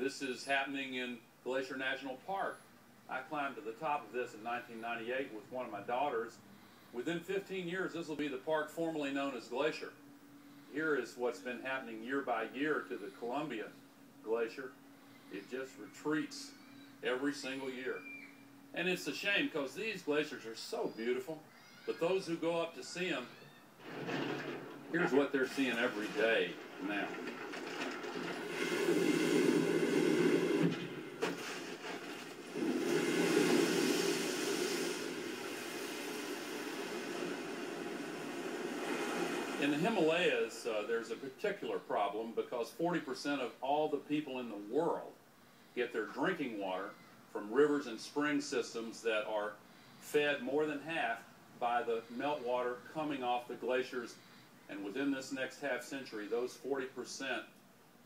This is happening in Glacier National Park. I climbed to the top of this in 1998 with one of my daughters. Within 15 years, this will be the park formerly known as Glacier. Here is what's been happening year by year to the Columbia Glacier. It just retreats every single year. And it's a shame because these glaciers are so beautiful, but those who go up to see them, here's what they're seeing every day now. In the Himalayas, there's a particular problem because 40% of all the people in the world get their drinking water from rivers and spring systems that are fed more than half by the meltwater coming off the glaciers. And within this next half century, those 40%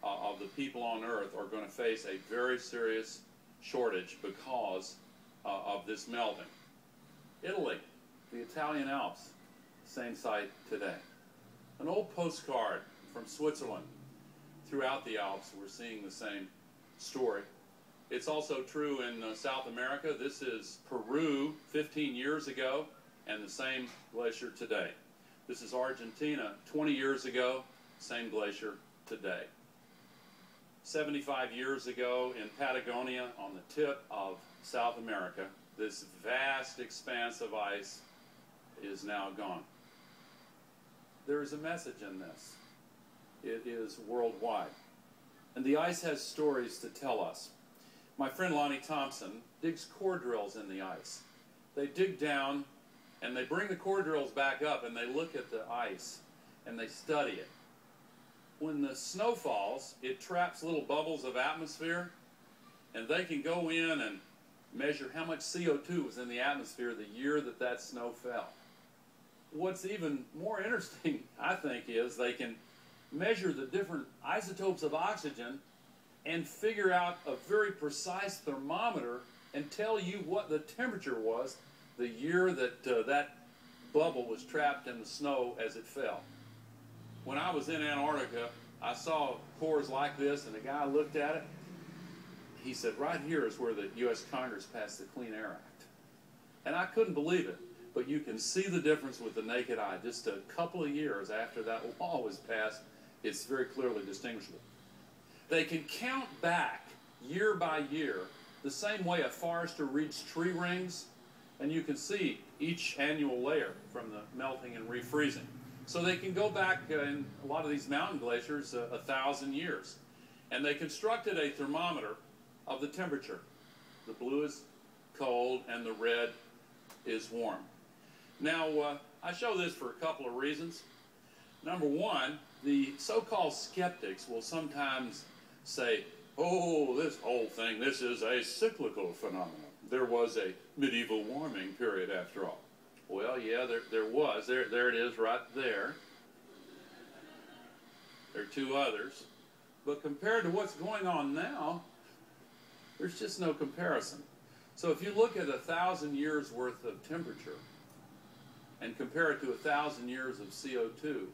of the people on Earth are going to face a very serious shortage because of this melting. Italy, the Italian Alps, same site today. An old postcard from Switzerland. Throughout the Alps, we're seeing the same story. It's also true in South America. This is Peru 15 years ago, and the same glacier today. This is Argentina 20 years ago, same glacier today. 75 years ago in Patagonia, on the tip of South America, this vast expanse of ice is now gone. There is a message in this. It is worldwide. And the ice has stories to tell us. My friend Lonnie Thompson digs core drills in the ice. They dig down and they bring the core drills back up and they look at the ice and they study it. When the snow falls, it traps little bubbles of atmosphere, and they can go in and measure how much CO2 was in the atmosphere the year that that snow fell. What's even more interesting, I think, is they can measure the different isotopes of oxygen and figure out a very precise thermometer and tell you what the temperature was the year that that bubble was trapped in the snow as it fell. When I was in Antarctica, I saw cores like this, and the guy looked at it. He said, right here is where the U.S. Congress passed the Clean Air Act. And I couldn't believe it, but you can see the difference with the naked eye. Just a couple of years after that law was passed, it's very clearly distinguishable. They can count back year by year the same way a forester reads tree rings, and you can see each annual layer from the melting and refreezing. So they can go back in a lot of these mountain glaciers 1,000 years. And they constructed a thermometer of the temperature. The blue is cold and the red is warm. Now, I show this for a couple of reasons. Number one, the so-called skeptics will sometimes say, oh, this whole thing, this is a cyclical phenomenon. There was a medieval warming period after all. Well, yeah, there was. There it is right there. There are two others. But compared to what's going on now, there's just no comparison. So if you look at 1,000 years worth of temperature and compare it to 1,000 years of CO2,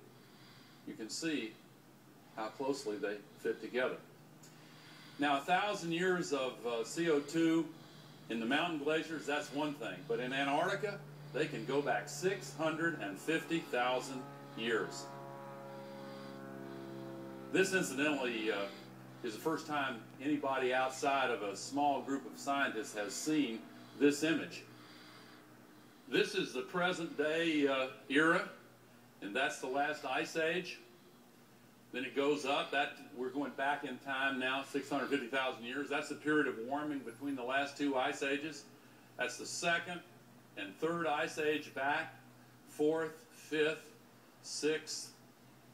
you can see how closely they fit together. Now, 1,000 years of CO2 in the mountain glaciers, that's one thing. But in Antarctica, they can go back 650,000 years. This, incidentally, is the first time anybody outside of a small group of scientists has seen this image. This is the present day era, and that's the last ice age. Then it goes up. We're going back in time now, 650,000 years. That's the period of warming between the last two ice ages. That's the second and third ice age back, fourth, fifth, sixth,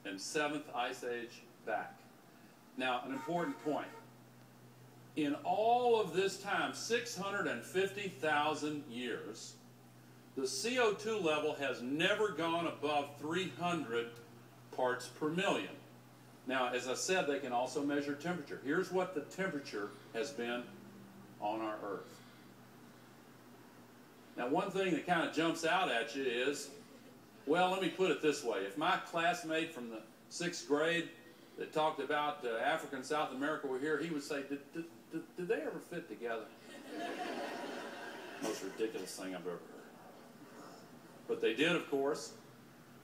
and seventh ice age back. Now, an important point. In all of this time, 650,000 years, the CO2 level has never gone above 300 parts per million. Now, as I said, they can also measure temperature. Here's what the temperature has been on our Earth. Now, one thing that kind of jumps out at you is, well, let me put it this way. If my classmate from the 6th grade that talked about Africa and South America were here, he would say, did they ever fit together? Most ridiculous thing I've ever heard. But they did, of course.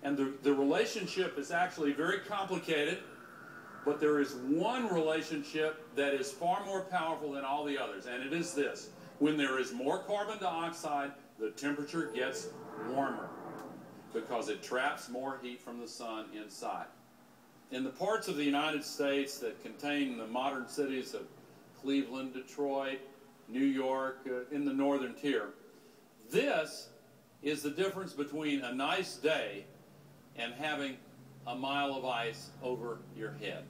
And the relationship is actually very complicated, but there is one relationship that is far more powerful than all the others, and it is this. When there is more carbon dioxide, the temperature gets warmer because it traps more heat from the sun inside. In the parts of the United States that contain the modern cities of Cleveland, Detroit, New York, in the northern tier, this is the difference between a nice day and having a mile of ice over your head.